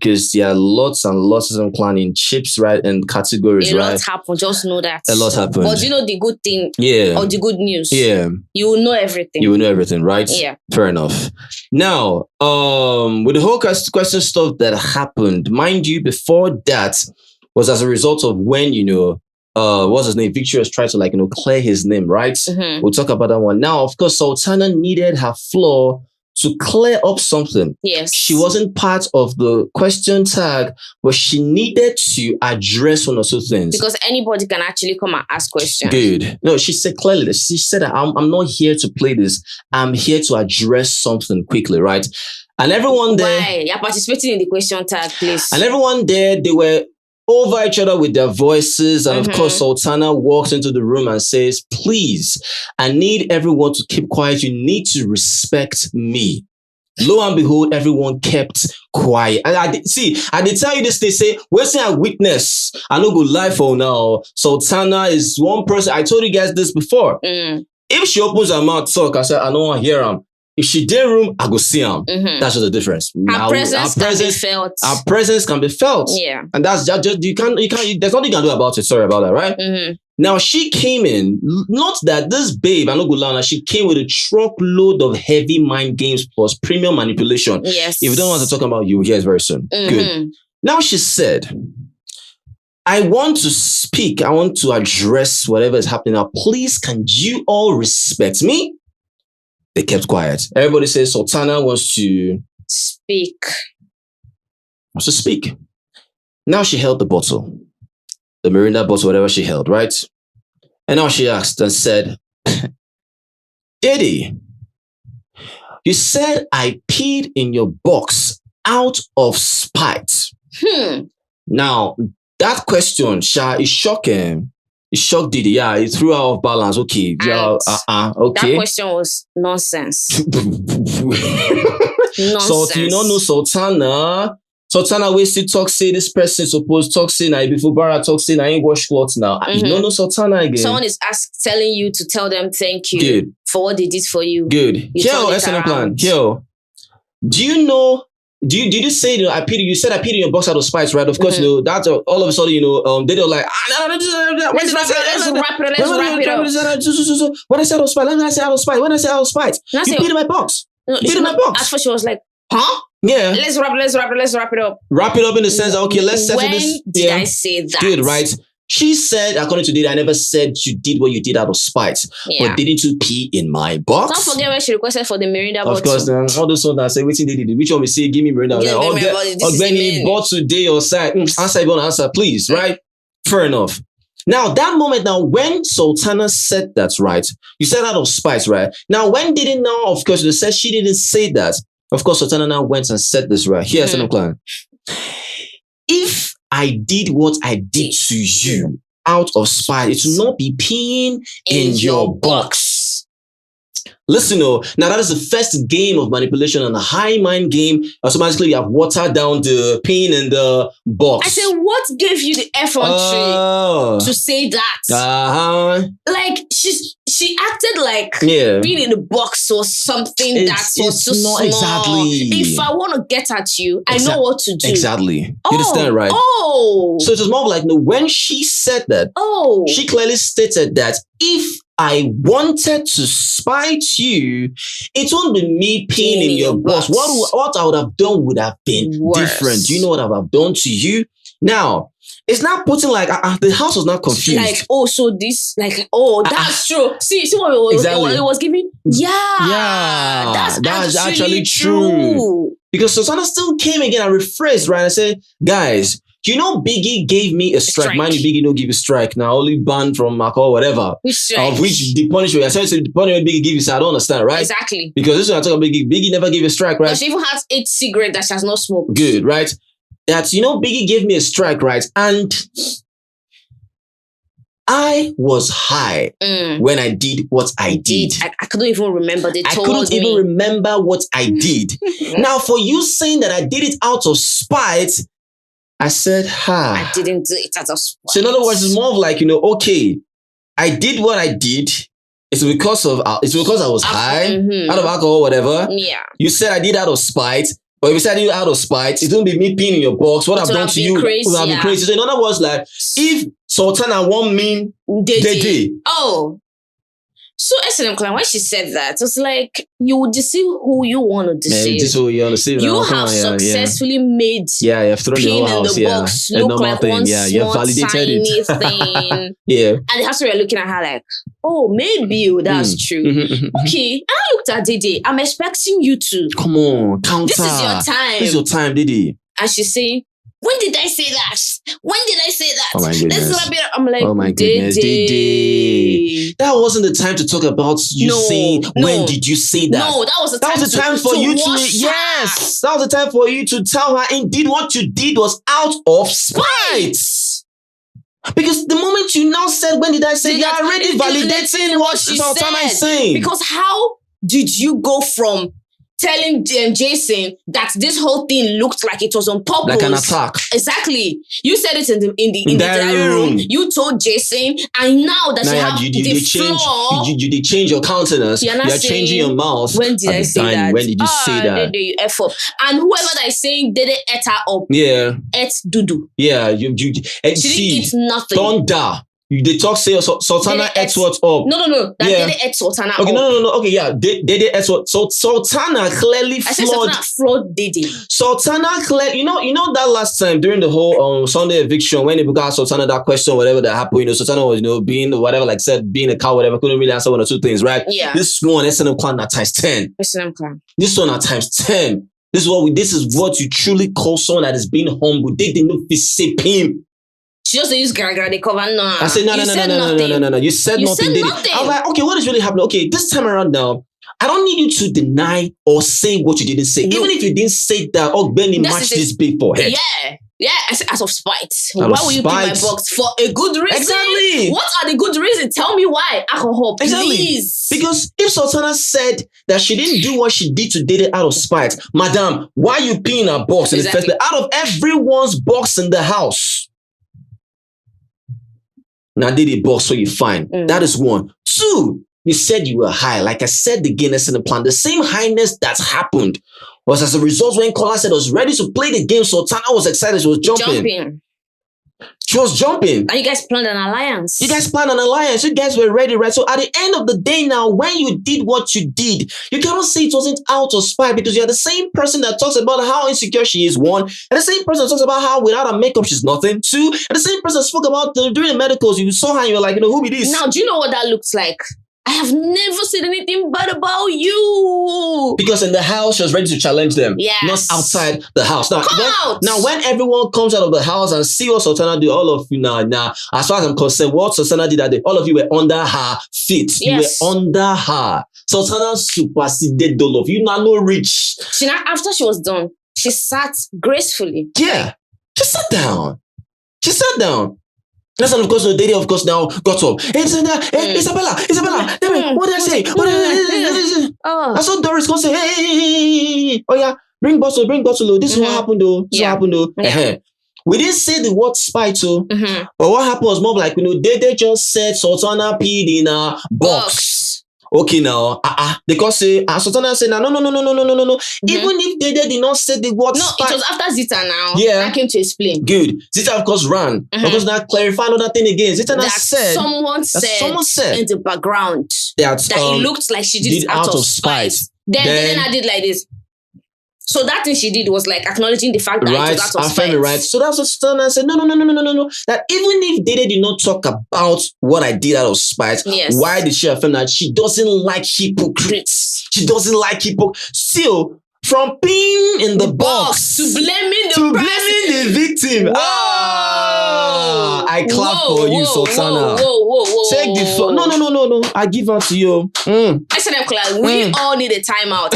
because there are lots and lots of planning chips, right, and categories, right? A lot happened. Just know that. A lot happened. But you know the good thing, yeah, or the good news. Yeah, you will know everything. You will know everything, right? Yeah, fair enough. Now, with the whole question stuff that happened, mind you, before that was as a result of when what's his name? Victory was trying to clear his name, right? Mm-hmm. We'll talk about that one. Now, of course, Sultana needed her floor to clear up something. Yes. She wasn't part of the question tag, but she needed to address one or two things. Because anybody can actually come and ask questions. Good. No, she said clearly this. She said that I'm not here to play this. I'm here to address something quickly, right? And everyone there... Why? You're participating in the question tag, please. And everyone there, they were over each other with their voices. And of course, Sultana walks into the room and says, please, I need everyone to keep quiet. You need to respect me. Lo and behold, everyone kept quiet. And I did tell you this, they say, where's a witness? I know go live for now. Sultana is one person. I told you guys this before. If she opens her mouth talk, I said, I don't want to hear him. If she did room, I go see him. That's just the difference. Her presence can be felt. Our presence can be felt. Yeah. And that's just you can't, there's nothing you can do about it. Sorry about that, right? Now she came in, not that this babe, I know Gulana, she came with a truckload of heavy mind games plus premium manipulation. Yes. If you don't want to talk about, you will hear it very soon. Good. Now she said, I want to speak. I want to address whatever is happening now. Please, can you all respect me? They kept quiet. Everybody says Sultana wants to speak. Now she held the bottle. The Mirinda bottle, whatever she held, right? And now she asked and said, Dede, you said I peed in your box out of spite. Now, that question, Sha, is shocking. It shocked Diddi. Yeah, it threw her off balance. Okay. Yeah, okay. That question was nonsense. So, you don't know Sultana. Sultana we still talk, say this person supposed talk, say now before Bara talk, say now ain't wash clothes now. You don't know Sultana again. Someone is telling you to tell them thank you for what they did for you. Good. Yo, SNL plan. Yo, do you know? Did you say I peed? You said I peed in your box out of spite, right? Of course, that's all of a sudden, they don't like. Let's wrap it up. When I said out of spite, when I say out of spite, you peed in my box. Peed in my box. At first, she was like, huh? Yeah. Let's wrap it up. Wrap it up in the sense that, okay, let's settle this. When did I say that? Good, right? She said, according to Dede, I never said you did what you did out of spite. But didn't you pee in my box? Don't forget when she requested for the Mirinda bottle. Of course, all those ones that say, which did which one we say, give me Mirinda. Benny bought today or side. Answer, you want to answer, please, right? Fair enough. Now, that moment now, when Sultana said that, right? You said out of spite, right? Now, when didn't now, of course, you said she didn't say that. Of course, Sultana now went and said this, right? Here's an plan. If I did what I did to you out of spite, it will not be peeing in your box. Listen, now that is the first game of manipulation and a high mind game. Automatically, you have watered down the peeing in the box. I said, what gave you the effrontery to say that? Like, she acted like being in the box was something that was too small. Exactly. If I want to get at you, I know what to do. Exactly. You understand, right? So it was more like, when she said that, she clearly stated that if I wanted to spite you, it won't be me peeing in your box. What I would have done would have been different. Do you know what I would have done to you? Now, it's not putting like, the house was not confused. Like, so this, like, that's true. See what it was giving? Yeah. That's actually true. Because Sultana still came again and rephrased, right? I said, guys, do you know Biggie gave me a strike? Mind you, Biggie don't give a strike. Now, only banned from Marco, whatever. Of which the punishment, I said the punishment Biggie gave you, so I don't understand, right? Exactly. Because this is what I'm talking about Biggie. Biggie never gave a strike, right? But she even has 8 cigarettes that she has not smoked. Good, right? That, Biggie gave me a strike, right? And I was high when I did what I did. I couldn't even remember. I couldn't even remember what I did. Now, for you saying that I did it out of spite, I said, I didn't do it out of spite. So in other words, it's more of like, okay, I did what I did. It's because I was high, out of alcohol, whatever. Yeah. You said I did out of spite. But if you said you out of spite, it won't be me peeing in your box. What I've done to you would have been crazy. So in other words, like, if Sultana won't mean Dede. Oh. So SNM Clan, when she said that, it's like, you would deceive who you want to deceive. This is who you want to deceive. You have successfully made you've thrown the whole house. In the box look like one small, tiny thing. And the house we are looking at her like, oh, maybe that's true. Okay, and I looked at Dede. I'm expecting you to. Come on, counter. This is your time. This is your time, Dede. And she's saying, when did I say that? When did I say that? Oh my goodness. I'm like, oh my goodness, Dede. That wasn't the time to talk about you saying, when did you say that? No, that was the time for you to yes. That was the time for you to tell her indeed what you did was out of spite. Because the moment you now said, when did I say, you're already validating what Sultana is saying. Because how did you go from telling Jason that this whole thing looked like it was on purpose, like an attack? Exactly. You said it in the diary room. You told Jason, and now that you change your countenance. You're changing your mouth. When did I say that? When did you say that? You F up. And whoever that is saying Dede ate her up. Yeah. Ate Dudu. Yeah. She didn't eat nothing. Thunder. They talk, say Sultana ate what up. No. Dede ate Sultana okay, up. No. Okay, yeah. Dede ate what. So Sultana clearly flawed. I said Sultana flawed Dede. Sultana clearly, you know that last time during the whole Sunday eviction when they got Sultana that question, whatever that happened, Sultana was, being whatever, like said, being a cow, whatever, couldn't really answer one or two things, right? Yeah. This one, SNM Clan at times 10. SNM Clan. This one at times 10. This is what you truly call someone that is being humble. They didn't know if him. She just used gra they cover. No. I said no. You said nothing. I was like, okay, what is really happening? Okay, this time around now, I don't need you to deny or say what you didn't say. No. Even if you didn't say that, Benny matched this big forehead. Yeah, I said out of spite. Why will you put my box? For a good reason? Exactly. What are the good reasons? Tell me why. Alcohol, please. Exactly. Because if Sultana said that she didn't do what she did to Dede out of spite, madam, why are you peeing her box in the first place? Out of everyone's box in the house. Now did a box so you fine. That is one. Two, you said you were high. Like I said again, that's in the plan. The same highness that's happened was as a result when Kola said I was ready to play the game. Sultana was excited. She was jumping. She was jumping. And you guys planned an alliance. You guys were ready, right? So at the end of the day now, when you did what you did, you cannot say it wasn't out of spite because you're the same person that talks about how insecure she is, one. And the same person that talks about how without her makeup, she's nothing, two. And the same person spoke about during the medicals, you saw her and you were like, who be this? Now, do you know what that looks like? I have never said anything bad about you. Because in the house, she was ready to challenge them. Yes. Not outside the house. Now, out. Now, when everyone comes out of the house and see what Sultana did, all of you now, as far as I'm concerned, what Sultana did that day, all of you were under her feet. Yes. You were under her. Sultana superseded all of you. Now, no reach. After she was done, she sat gracefully. Yeah. She sat down. That's of course, Dede, of course, now got up. Isabella, what did I say? I saw Doris go say, hey, oh yeah, bring bottle. This is what happened though. Yeah. We didn't say the word spite, so, but what happened was more like, Dede just said Sultana peed in a box. Okay, now, because Sultana said, no. Even if Dede did not say the word spite. No, it was after Zita now. Yeah. I came to explain. Good. Zita, of course, ran. Because now clarify another thing again. Zita said. Someone said in the background that it looked like she did it out of spite. Then I did like this. So that thing she did was like acknowledging the fact that it was out of spite. Right. So that's what Sultana said. No. That even if Dede did not talk about what I did out of spite, why did she affirm that she doesn't like hypocrites? She doesn't like hypocrites. Still, from being in the box to blaming the victim. I clap for you, Sultana. Take the floor. No. I give her to you. I said, we all need a timeout.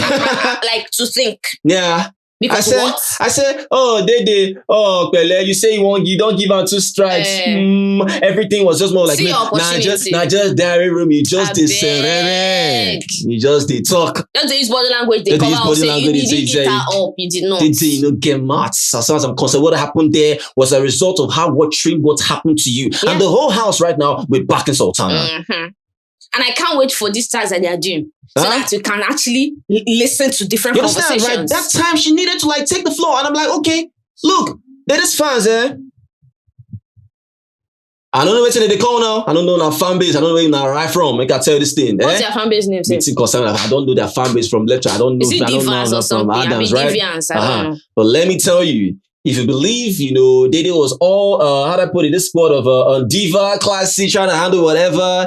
Like to think. Yeah. Because I said, Dede, Pele, you say you don't give out 2 strikes. Everything was just more like, just diary room, you just did you just did talk. Just use body language, they come out and say, you didn't eat her up, you did not. Did get mad. As far as I'm concerned, what happened there was a result of what happened to you. Yeah. And the whole house right now, we're back in Sultana. And I can't wait for these tags that they are doing. So that you can actually listen to different conversations. Right? That time she needed to like take the floor. And I'm like, okay, look, there is fans, I don't know where they call now. I don't know our fan base. I don't know where they arrive from. I can tell you this thing. What's their fan base name? I don't know their fan base from lecture. I don't know. Is it Divas or something? Adams, right? Deviants, I don't know. But let me tell you, if you believe, Dede was all, how do I put it, this sport of diva, classy, trying to handle whatever,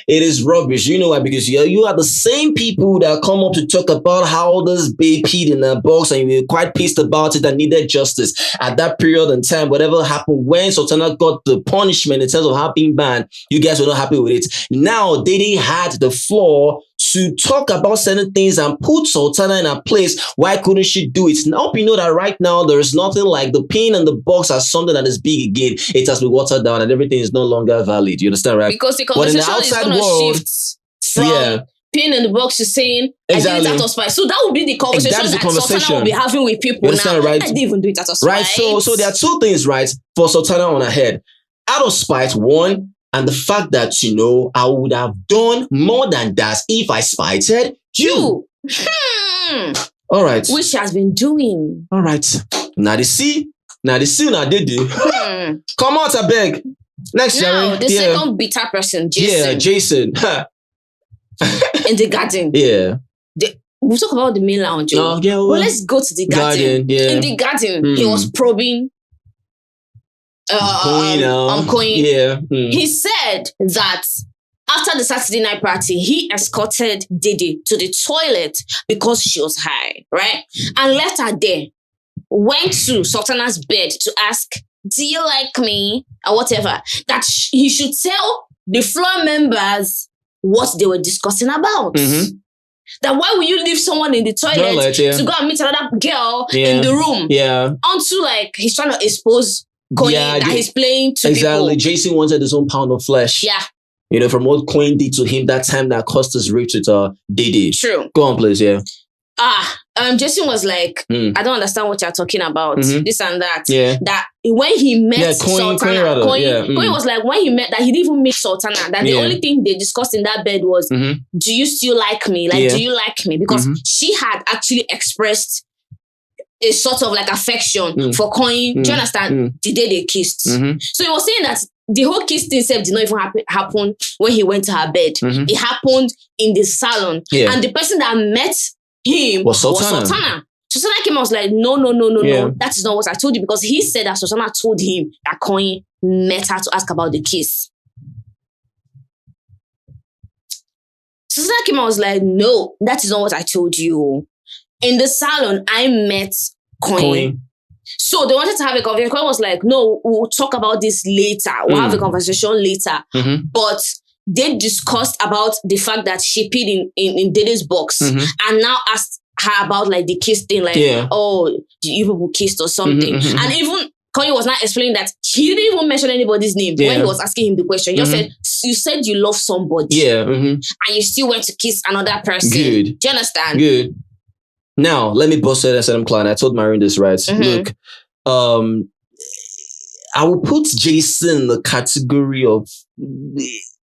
it is rubbish. You know why? Because you are the same people that come up to talk about how this babe peed in the box and you were quite pissed about it and needed justice. At that period in time, whatever happened, when Sultana got the punishment in terms of her being banned, you guys were not happy with it. Now, Dede had the floor to talk about certain things and put Sultana in her place. Why couldn't she do it? Now you know that right now there is nothing like the pin and the box as something that is big again. It has been watered down and everything is no longer valid. You understand, right? Because the conversation is going to shift from pin in the box to saying, exactly. I did it out of spite. So that would be the conversation that Sultana will be having with people now. Right? I didn't even do it out of spite. Right, so there are two things, right, for Sultana on her head. Out of spite, one, and the fact that, I would have done more than that if I spited you. All right. Which she has been doing. All right. Now they see, now Diddi. Come out, I beg. Next, now, the second bitter person, Jason. Yeah, Jason. In the garden. Yeah. We'll talk about the main lounge. Oh, yeah, well, let's go to the garden. In the garden, he was probing Koyin. Yeah. He said that after the Saturday night party, he escorted Dede to the toilet because she was high, right? And left her there. Went to Sultana's bed to ask, do you like me? Or whatever. That he should tell the floor members what they were discussing about. Mm-hmm. That why would you leave someone in the toilet to go and meet another girl in the room? Yeah. Until like he's trying to expose Koyin that he's playing to exactly. people. Jason wanted his own pound of flesh. Yeah. From what Koyin did to him that time that cost us rape with Dede. True. Go on, please, yeah. Jason was like, I don't understand what you're talking about. This and that. Yeah. That when he met Sultana, Koyin was like, when he met, that he didn't even meet Sultana. That the only thing they discussed in that bed was, do you still like me? Like, do you like me? Because she had actually expressed a sort of like affection for Koyin. Do you understand? The day they kissed. So he was saying that the whole kiss thing did not even happen when he went to her bed. It happened in the salon. Yeah. And the person that met him was Sultana. Sultana came and was like, no. That is not what I told you. Because he said that Sultana told him that Koyin met her to ask about the kiss. Sultana came and was like, no, that is not what I told you. In the salon, I met Koyin. So they wanted to have a conversation. Koyin was like, no, we'll talk about this later. We'll have a conversation later. But they discussed about the fact that she peed in Dede's box and now asked her about like the kiss thing, like, oh, you people kissed or something. And even Koyin was not explaining that he didn't even mention anybody's name when he was asking him the question. He just said, you said you love somebody. And you still went to kiss another person. Good. Do you understand? Good. Now, let me bust it and Klein. I told Marion this, right? Look, I will put Jason in the category of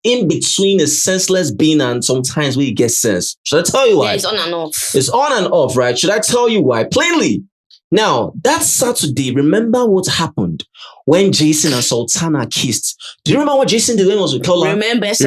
in between a senseless being and sometimes we get sense. Should I tell you why? Yeah, it's on and off. It's on and off, right? Should I tell you why? Plainly. Now, that Saturday, remember what happened when Jason and Sultana kissed? Do you remember what Jason did when he was with Kola? Remember, please.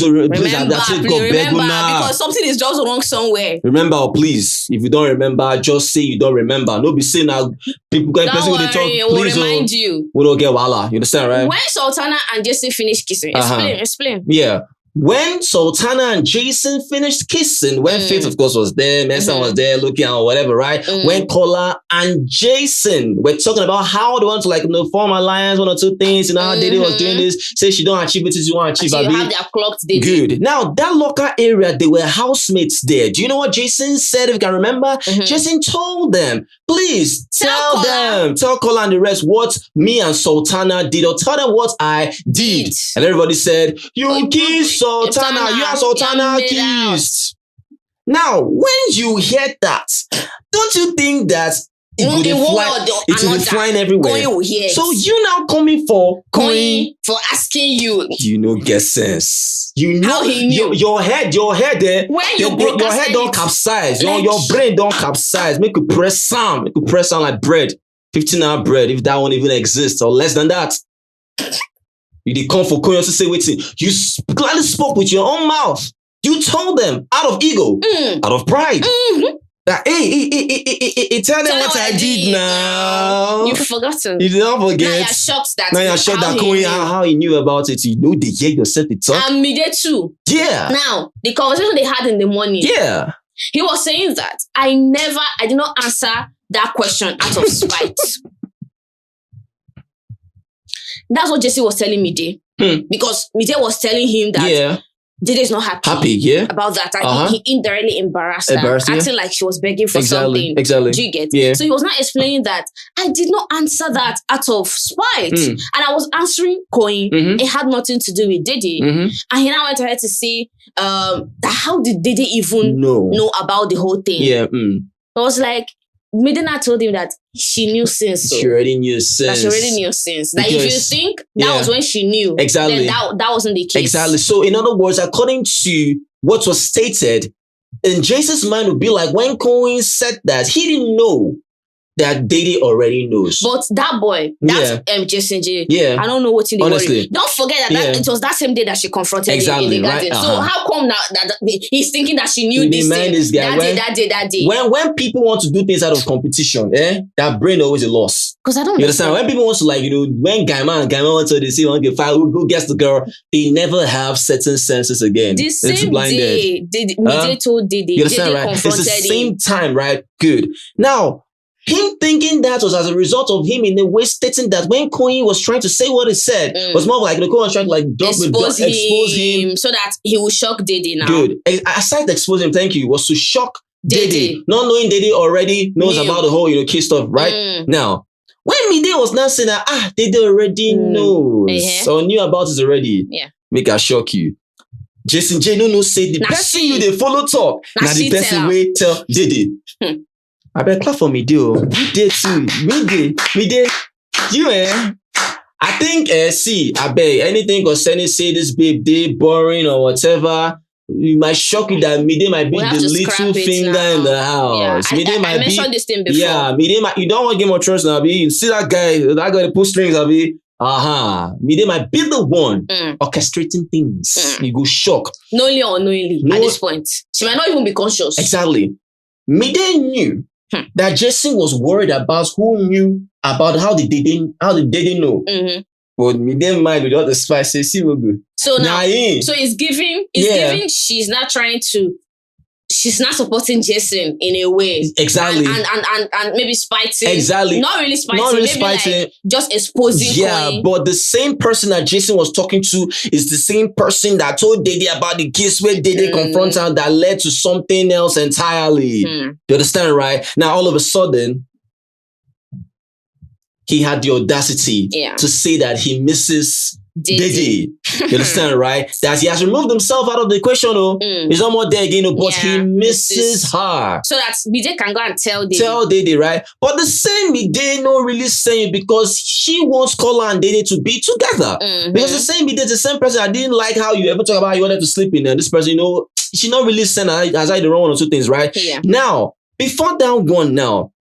Because something is just wrong somewhere. Remember, please. If you don't remember, just say you don't remember. No be saying now people going don't worry, we'll remind you. We don't get wala. You understand, right? When Sultana and Jason finished kissing, explain. Yeah. When Sultana and Jason finished kissing, when Faith, of course, was there, Mesa was there looking at or whatever, right? When Kola and Jason were talking about how they want to form alliance, one or two things, how Dede was doing this, say she don't achieve it as you want to achieve. So you have their clocked Dede. Good. Now, that locker area, they were housemates there. Do you know what Jason said, if you can remember? Jason told them, please tell Kola and the rest what me and Sultana did, or tell them what I did. And everybody said, you kissed Sultana, you and Sultana kissed. Now, when you hear that, don't you think that it will flying everywhere. So you now coming for Koyin for asking you. You know, get sense. You know, how he knew. Your head there. When your head don't capsize. Like, your brain don't capsize. Make you press sound like bread. 15-hour bread, if that one even exists, or less than that. You did come for Koyin to say waiting. You gladly spoke with your own mouth. You told them out of ego, out of pride. Mm-hmm. That, hey, tell them what I did now. You've forgotten. You don't forget. Now you're shocked that Koyin, how he knew about it. You know they hear yourself the talk. And me there too. Yeah. Now, the conversation they had in the morning. Yeah. He was saying that I did not answer that question out of spite. That's what Jesse was telling me, Dede. Because Mide was telling him that Dede is not happy about that. He indirectly embarrassed her, acting like she was begging for something. Exactly. Do you get? Yeah. So he was not explaining that I did not answer that out of spite. And I was answering Koyin. It had nothing to do with Dede. And he now went ahead to say, how did Dede even know about the whole thing? Yeah. I was like, Midina told him that she knew since. She already knew since. That if you think that was when she knew, then that wasn't the case. Exactly. So in other words, according to what was stated, in Jason's mind would be like when Koyin said that, he didn't know that Dede already knows. But that boy, that's Jason J. Yeah. I don't know what in the Honestly. worry. Don't forget that it was that same day that she confronted him in the garden. Right? So how come now that he's thinking that she knew this thing? That day. When people want to do things out of competition, that brain always a loss. Because I don't understand. When people want to when guy man wants to see one get fight, who gets the girl, they never have certain senses again. The same day, Mide told Dede. You understand, right? It's the same time, right? Good. Now, him thinking that was as a result of him in a way stating that when Koyin was trying to say what he said, was more like Koyin was trying to expose him so that he will shock Dede now. Good. Aside expose him, thank you, was to shock Dede. Not knowing Dede already knows about the whole key stuff, right? Now, when Mide was now saying that Dede already knows or knew about it already, make I shock you. Jason J no say the person you they follow talk. Now the person way tell Dede. I better clap for Mide. We did too. Mide. You I think I beg anything concerning say this babe they boring or whatever. It might shock you that Mide might be the little finger in the house. Yeah, I mentioned this thing before. Yeah, Mide you don't want Game of Thrones now, you see that guy that pull strings, Mide might be the one orchestrating things. You go shock. Knowingly or unknowingly at this point. She might not even be conscious. Exactly. Mide knew that Jason was worried about who knew about how did they know. But Mide mind with all the spices, see what good. So now, so it's giving she's not supporting Jason in a way. Exactly. And maybe spiting. Exactly. Not really spiting. Like just exposing. Yeah, Koyin. But the same person that Jason was talking to is the same person that told Dede about the kiss where Dede confronted her that led to something else entirely. You understand, right? Now, all of a sudden, he had the audacity to say that he misses Dede. You understand, right? That he has removed himself out of the equation. He's not more there again, but he misses her. So that Mide can go and tell Dede. Tell Dede, right? But the same Mide no really saying because she wants Kola and Dede to be together. Because the same Mide, the same person, I didn't like how you ever talk about how you wanted to sleep in, and this person, she not really saying as I the wrong one or two things, right? Yeah. Now, before that one now,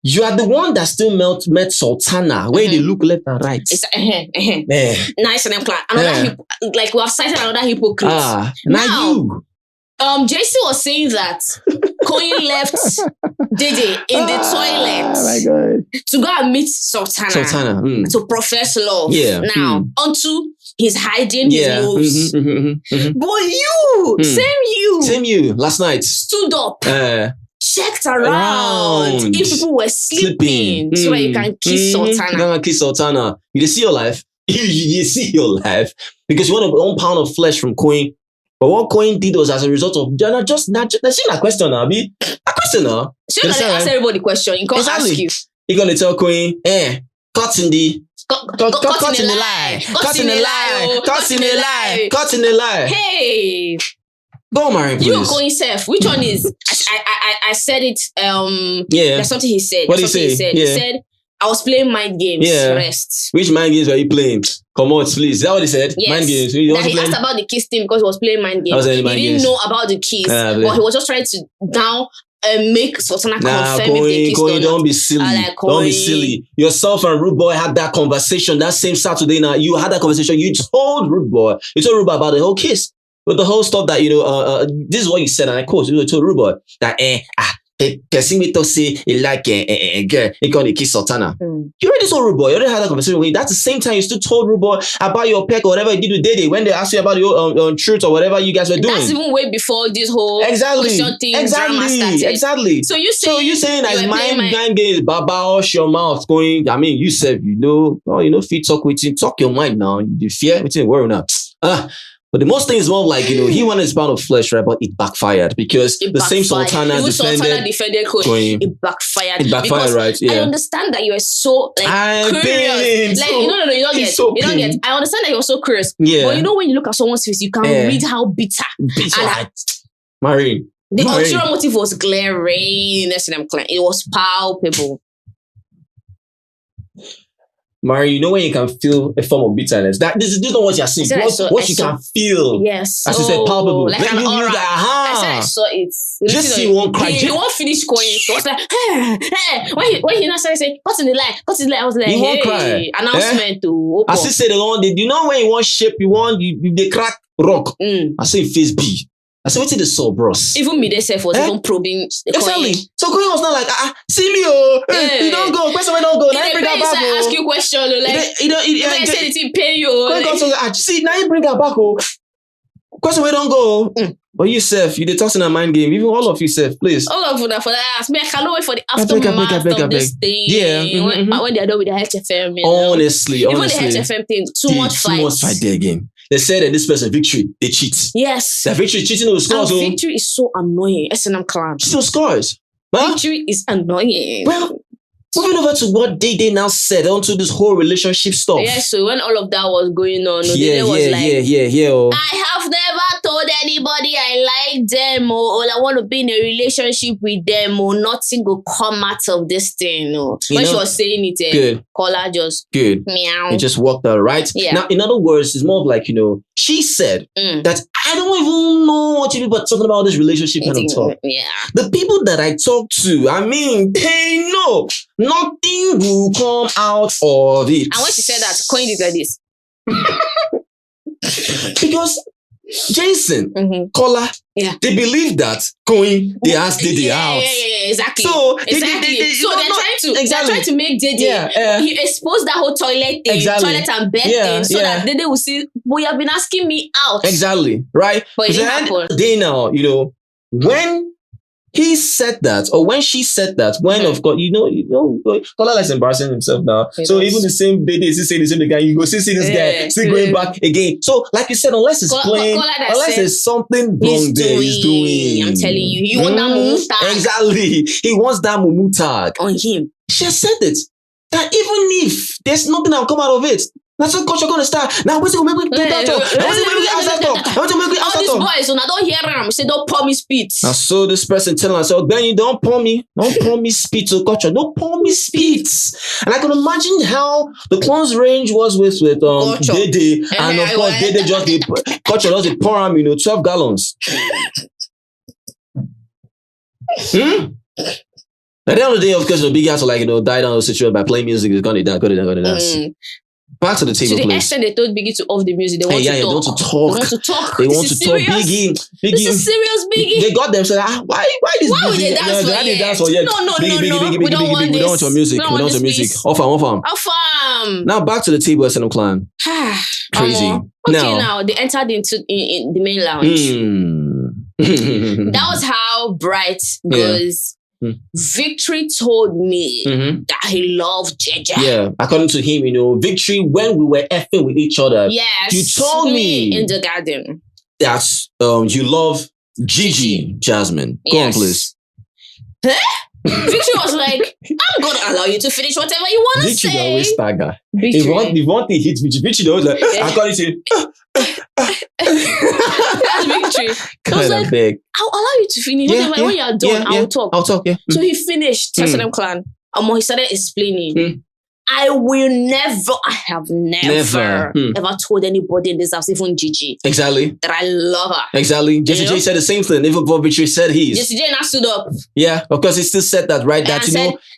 you are the one that still met Sultana, where they look left and right. It's nice and plan. Another like we have cited another hypocrite. Now you. JC was saying that Koyin left Dede in the toilet my God. to go and meet Sultana to profess love. Yeah. Now, onto his hiding his moves. But you, same you, last night stood up. Checked around if people were sleeping so that you can kiss Sultana. Kiss Sultana. You see your life. You see your life because you want 1 pound of flesh from Koyin. But what Koyin did was as a result of just not a question now. A question now. She's gonna ask everybody question. You can't ask you. You're gonna tell Koyin, cut in the lie. Hey. Go, Marion, please. You are going safe. Which one is? I said it. There's something he said. What did he say? He said, I was playing mind games. Yeah. Rest. Which mind games were you playing? Come on, please. Is that what he said? Yes. Mind games. He asked about the kiss thing because he was playing mind games. He didn't know about the kiss, but he was just trying to make Sultana confirm if they kissed or not. Don't be silly. Don't be silly. Yourself and Rude Boy had that conversation that same Saturday night. You had that conversation. You told Rude Boy about the whole kiss. But the whole stuff that, this is what you said, and I quote, you told Rude Boy that, person me to say he like a girl, he gonna kiss Sultana. You already told Rude Boy, you already had that conversation with him. That's the same time you still told Rude Boy about your peck or whatever you did with Dede when they asked you about your truth or whatever you guys were doing. That's even way before this whole thing drama started. Exactly. So you saying that mind games, Baba, wash your mouth going. I mean, you said fit talk with him, talk your mind now. You fear with him, worry now. But the most thing is more like, he wanted his pound of flesh, right? But it backfired because same Sultana defended Koyin. It backfired. It backfired, right? Yeah. I understand that you are so curious. You don't get. I understand that you're so curious. Yeah. But when you look at someone's face, you can read how bitter. Marine. The ulterior motive was glaring. It was palpable. Mari, when you can feel a form of bitterness. This is not what you're saying. What you can feel. Yes. As you said, palpable. Like an aura. I said I saw it. Just see one cry. He won't finish Koyin. He was like, hey. When he now started saying, what's in the line? I was like, he won't cry. Announcement to. As he said, when you want shape, they crack rock. I say face B. I said, what's in the soul, bros? Even me, themselves was even probing the exactly. Koyin. So Koyin was not like, see me, you don't go. Question where don't go. Now you bring her back. I ask you question, like, I said it in pay you. See, now you bring her back. Question where don't go. But you, Seth, you the tossing a mind game. Even all of you, Seth, please. All of you for that. Ask me, I cannot wait for the aftermath of this thing. Yeah. When they are done with the HFM. Honestly. Even the HFM thing, too much fight there again. They said that this person, Victory, they cheat. Yes. That Victory cheating with scores. And Victory is so annoying. S&M clan. Cheating with scores. Victory is annoying. Well, moving over to what Dede now said onto this whole relationship stuff. Yeah, so when all of that was going on, Dede was like, I have never told anybody I like them or I want to be in a relationship with them or nothing will come out of this thing. When she was saying it, good. Kola just meow. It just worked out, right? Yeah. Now, in other words, it's more of like, she said that I don't even know what you people are talking about this relationship kind of talk. Yeah. The people that I talk to, I mean, they know nothing will come out of it. And when she said that, Koyin did like this. Because Jason, Kola, they believe that Koyin, they asked Dede out. Yeah, exactly. So, they're trying to make Dede, he exposed that whole toilet thing, toilet and bed thing, so that Dede will see, but you have been asking me out. Exactly, right? But it didn't happen. They now, when he said that, or when she said that, when of course, Kola likes embarrassing himself now. So even the same Dede is saying the same guy, you go see this guy, still going back again. So like you said, unless it's playing, unless there's something wrong there he's doing. I'm telling you, he wants that mumu tag. Exactly. He wants that mumu tag. On him. She has said it. That even if there's nothing that will come out of it, that's what culture gonna start. Now what's it gonna make me talk? Now what's it gonna make me answer talk? What's it gonna make me answer talk? All these boys, when I don't hear them, say don't pour me spit. Now so this person telling us, Benny, don't pour me spit to culture. Don't pour me spit. And I can imagine how the clones range was with Dede, and of course Dede just the culture just the pour him, 12 gallons. At the end of the day, of course, the big guys are like, die down the situation by playing music. It's gonna dance. Back to the table, to the please. extent they told Biggie to off the music, they want to talk. They want to talk. Biggie. This is serious, Biggie. They got them. So why this? Why would they dance for yet? No. Biggie, We don't want this. We don't want your music. We don't want your music. Off farm. Now back to the table, S&M clan. Crazy. Now they entered into in the main lounge. That was how bright goes. Victory told me that he loved Jeja. Yeah, according to him, Victory, when we were effing with each other, you told me in the garden that you love Gigi, Jasmine. Go on, please. Victory was like, I'm going to allow you to finish whatever you want to say. Victory always stagger. If one thing hits Victory, Victory always like, according to that's Victory. I was like, I'll allow you to finish. When you're done, I'll talk. Yeah. So he finished SNM Clan. He started explaining. I have never ever told anybody in this house, even Gigi. Exactly. That I love her. Exactly. Jesse J said the same thing. Even Bob Victory said his. Jesse J now stood up. Yeah, because he still said that, right? That,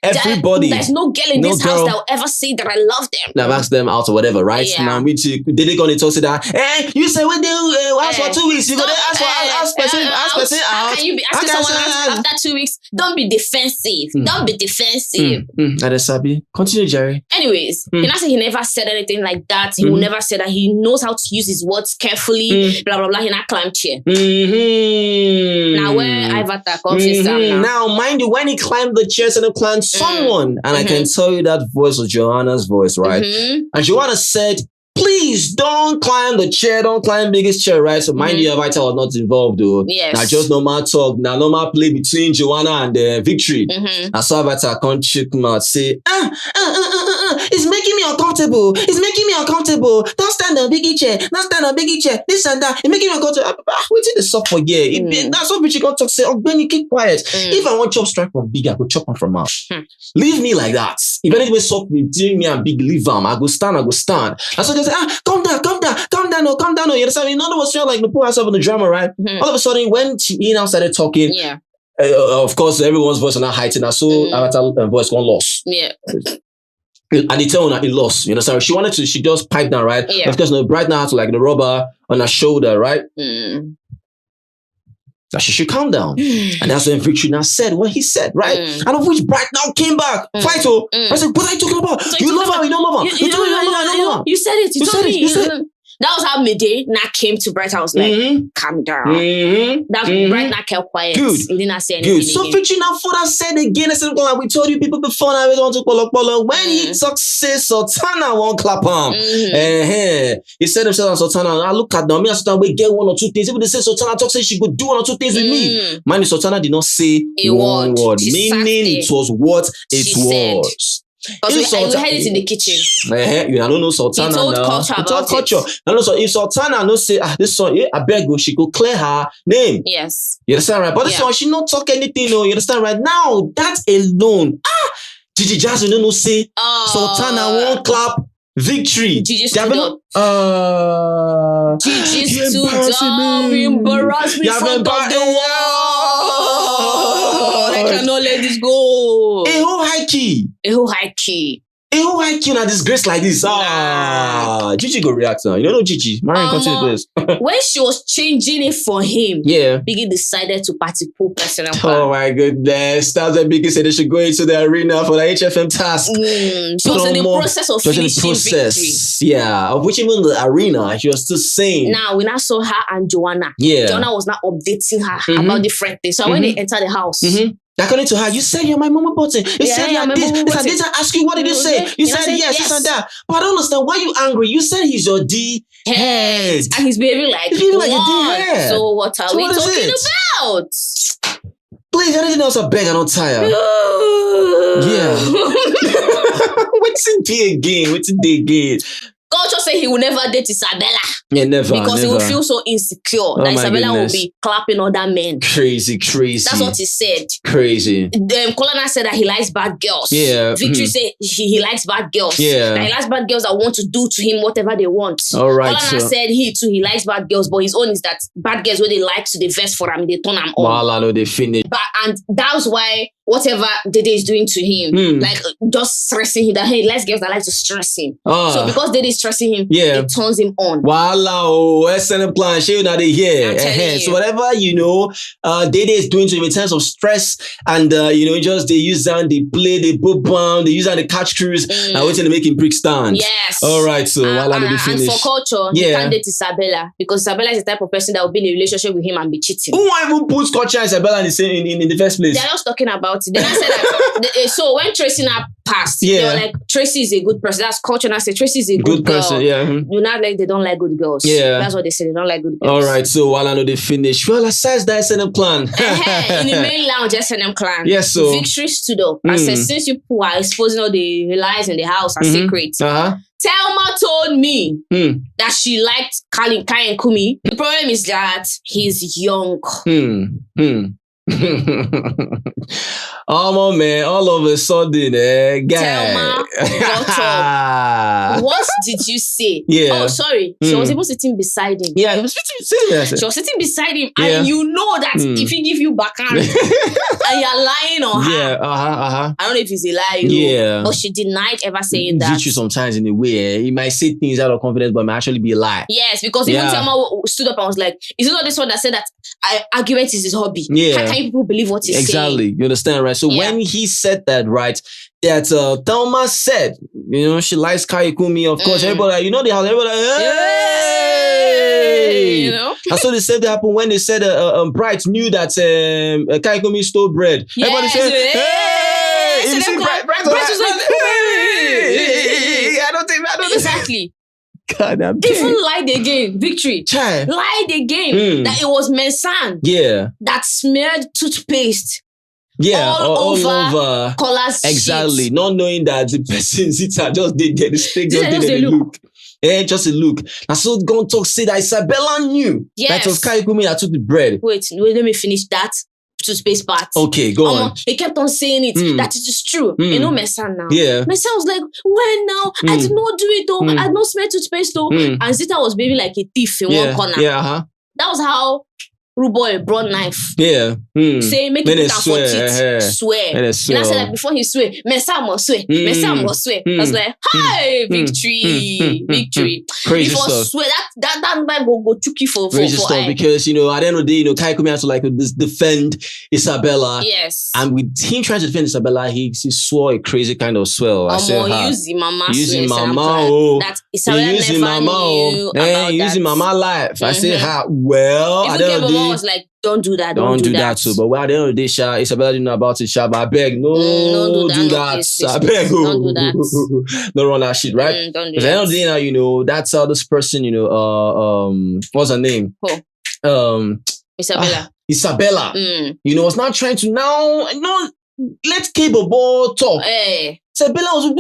everybody. There's no girl in this house that will ever say that I love them. Now ask them out or whatever, right? Yeah. Now, Dede gonna talk to that. Hey, you say when they ask for 2 weeks, you gotta ask person out. How can you be asking someone else after 2 weeks? Don't be defensive. Don't be defensive. Adesabi. Continue, Jerry. Anyways, he now said he never said anything like that. He will never say that. He knows how to use his words carefully. Blah blah blah. He not climbed chair. Now where Ivata confessed now, mind you, when he climbed the chairs and climbed someone, and I can tell you that voice was Joanna's voice, right? And Joanna said, please don't climb the chair, don't climb biggest chair, right? So mind you, Vita was not involved, though. Yes. Now just normal talk, now normal play between Joanna and Victory. I saw Vita can't check mouth say, it's making me uncomfortable. It's making me uncomfortable. Don't stand on biggie chair. Don't stand on biggie chair. This and that. It's making me uncomfortable. Wait till the suffer for yeah. That's what Victory can't talk. Say, oh, Benny, keep quiet. If I want chop strike from big, I go chop one from mouth. Leave me like that. If anything soft between me and big, leave them. I go stand. That's what they say. Calm down. You understand? In other words, like the put herself in the drama, right? All of a sudden, when he now started talking, of course, everyone's voice are not heightened. So Avatar voice gone lost. Yeah. And they tell her he lost. You understand? She wanted to, she just piped down, right? Yeah. Of course, Bright now had to like the rubber on her shoulder, right? That she should calm down. And that's when Victory now said what he said, right? And of which Bright now came back. Fight, I said, what are you talking about? So you love her, you don't love her. You told me you love her. You said it. You told me. You said it. That was how Midday now came to Bright. I was like, calm down. That Bright now kept quiet. Good. He did not say anything. Good. So Victory now further said again, like we told you people before now, we don't want to polo. When he success, Sultana won't clap him. He said himself and Sultana, I look at them, me and Sultana, we get one or two things. Even they say Sultana talk, say she could do one or two things with me. Mind you, Sultana did not say one word. Meaning it was what it was. Because we had it in the kitchen. I don't know Sultana he told now. Culture. I don't know, so if Sultana no say this song, I beg you, she could clear her name. Yes. You understand, right? But this one, she not talk anything, no. You understand, right? Now, that alone, Gigi Jazz, you know, say Sultana won't clap Victory. Gigi stood up. Gigi stood up. You embarrassed me in front of the wall. I cannot let this go. A whole high key. Now disgrace like this. Gigi go react now. You don't know Gigi. Marion, continue this. When she was changing it for him, Biggie decided to participate personal. Oh my goodness. That's when Biggie said they should go into the arena for the HFM task. She was in the process of finishing Victory. Yeah, of which even the arena, she was still saying. Now, we now saw her and Joanna. Joanna was now updating her about different things. So when they enter the house, according to her, you said you're my mama button. You said you're this. I didn't ask you, what did you say? You said yes, this and that. But I don't understand why you angry. You said he's your D head. And he's behaving like a D head. So what are we talking about? Please, anything else I beg, I don't tire. What's in D again? What's in D again? Culture say he will never date Isabella. Yeah, never. Because he will feel so insecure that Isabella will be clapping other men. Crazy. That's what he said. Crazy. Colonna said that he likes bad girls. Yeah. Victory said he likes bad girls. Yeah. That he likes bad girls that want to do to him whatever they want. All right. Colonna said he likes bad girls, but his own is that bad girls where they like to the vest for him, they turn him on. Well, no, they finish. And that's why whatever Dede is doing to him, like just stressing him, that he likes girls that like to stress him. So because Dede is stressing him, it turns him on. Wow, SNM plan, she not here. So whatever Dede is doing to him in terms of stress, and just they use them, they play, they boop bomb, they use them, they catch cruise, and waiting to make him prick stand. Yes. All right, so while they finish. And for Culture, he can't date Isabella because Isabella is the type of person that will be in a relationship with him and be cheating. Who even puts Culture and Isabella in the first place? They're just talking about about it. Then I said that. So when Tracy now passed, they were like, Tracy is a good person. That's culture. And I said, Tracy is a good girl. person. Yeah. Do not like they don't like good girls. Yeah. That's what they say. They don't like good girls. All right. So while I know they finish, well, aside that SNM clan. In the main lounge, SNM clan. Yes, so Victory stood up. I said, since you are exposing all the lies in the house and secrets, Thelma told me that she liked Kai and Kumi. The problem is that he's young. Oh man, all of a sudden, guy. Thelma got up. What did you say? Yeah. Oh, sorry. She was even sitting beside him. Yeah, he was sitting there. She was sitting beside him, and you know that if he give you backhand and you're lying on her. I don't know if it's a lie. But she denied ever saying that. Victory sometimes in a way, he might say things out of confidence, but it might actually be a lie. Yes, because even Thelma stood up and was like, "Is it not this one that said that argument is his hobby? Yeah. How can people believe what he's saying?" Exactly. You understand, right? So when he said that, right, that Thelma said, she likes Kai Kumi, of course, everybody, they have everybody, hey! And so the same thing happened when they said Bright knew that Kai Kumi stole bread. Yes, everybody said, hey! You see, Bright was like, hey! I don't think. Exactly. God, even lied again, Victory. Lied again that it was Mensan that smeared toothpaste all over Kola's exactly sheets. Not knowing that the person Zita just did get the steak, just did a look. Just a look. And so gonna talk, say that Isabella knew that it was Kai Kumi that took the bread. Wait, let me finish that toothpaste part. Okay, go on. He kept on saying it that it is true. You know Mensan now. Yeah. Mensan was like, when now? I did not do it though. I did not smell toothpaste though. And Zita was baby like a thief in one corner. Yeah, That was how Ruboy brought knife. Yeah. Say, make it down for teeth. Swear. And I said that before he swear, Mensan must swear. Mensan must swear. I was like, hi, Victory. Victory. Crazy before stuff. Swear, that might go chucky for crazy stuff I. Because, at the end of the day, Kai Kumi has to defend Isabella. Yes. And with him trying to defend Isabella, he swore a crazy kind of swell. I said, using mama. Using mama. That Isabella using never knew about using that. mama life. I said, well, I don't know. Was like, don't do that. Don't do that too. But at the end of the day, Isabella didn't know about it, but I beg, no, don't do that. I beg, don't do that. Don't run that shit, right? Don't do Because at the end of the day now, that's how this person, what's her name? Isabella. Isabella. Was not trying to let K-Bobo talk. Hey. Isabella was she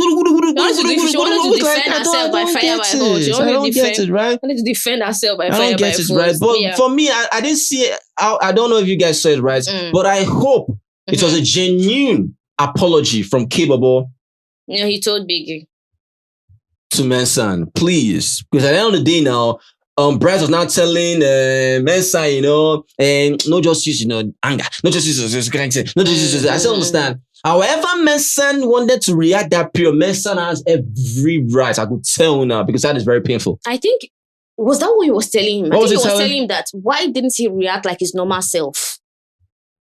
wanted to defend herself by fire by force. She wanted to get it, right? Wanted to defend herself by I fire don't get by it, force. right? But for me, I didn't see it. I don't know if you guys saw it, right? But I hope it was a genuine apology from K-Bobo. He told Biggie to Mensan, please, because at the end of the day now, Brad was now telling Mensan, and not just use anger, not just use not just use. I still understand. However, Mensan wanted to react that period, Mensan has every right. I could tell now because that is very painful. I think, was that what he was telling him? What I think was he was telling him that why didn't he react like his normal self?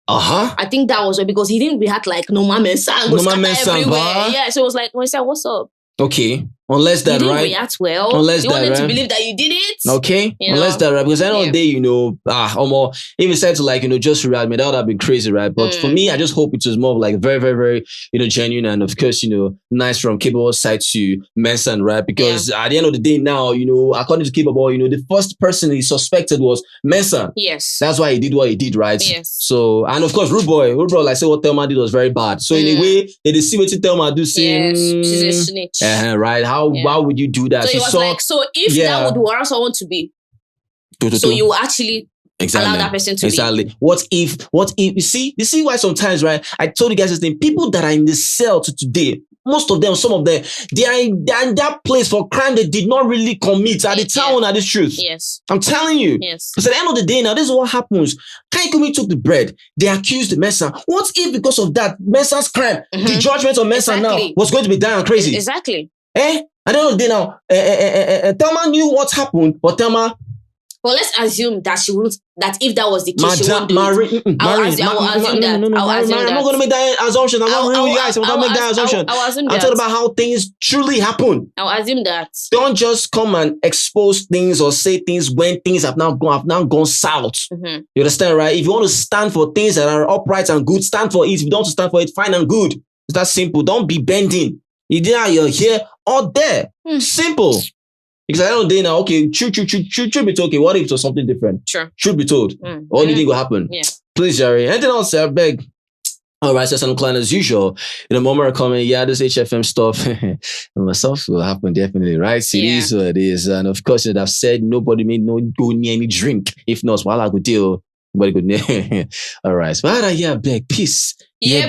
I think that was because he didn't react like normal Mensan. Normal Mensan, yeah. So it was like, Mensan, what's up? Okay, unless that, you didn't right? react well. Unless you that, wanted right? to believe that you did it. Okay, unless that, right? Because at the end of the day, if you said to just react, that would have been crazy, right? But for me, I just hope it was more of very, very, very, genuine, and of course, nice from K-Bobo's side to Mensan, right? Because at the end of the day, now, according to K-Bobo, the first person he suspected was Mensan. Yes, that's why he did what he did, right? Yes. So, and of course, Ruboy, like say what Thelma did was very bad. So in a way, they see what Thelma do. Say, she's a snitch, right? Why would you do that? So he was like, so if that would warrant someone to be, so you will actually allow that person to be. What if, you see why sometimes, right? I told you guys this thing, people that are in the cell to today, most of them, some of them, they are in that place for crime they did not really commit. Are they telling the truth? Yes. I'm telling you. Yes. Because at the end of the day, now, this is what happens. Kai Kumi took the bread. They accused the Mensan. What if because of that, Mensan's crime, the judgment of Mensan now was going to be down crazy? Exactly. At the end of the day now, Thelma knew what happened, but Thelma Well, let's assume that she won't. That if that was the case, she won't do it. I'll assume that. I'm not going to make that assumption. I'm not really guys. I'm going to make that assumption. I'm talking about how things truly happen. I'll assume that. Don't just come and expose things or say things when things have now gone south. Mm-hmm. You understand, right? If you want to stand for things that are upright and good, stand for it. If you don't want to stand for it, fine and good. It's that simple. Don't be bending. You're here or there. Simple. Because I don't know now, okay, truth be told, okay, what if it was something different? Sure. Truth be told. What do you think will happen? Yeah. Please, Jerry. Anything else, I beg. All right, so some client as usual. In a moment of coming, this HFM stuff, myself will happen definitely, right? It is what it is. And of course, I've said nobody may no go near any drink. If not, while I could deal, nobody could near. All right, so beg, peace. Yeah,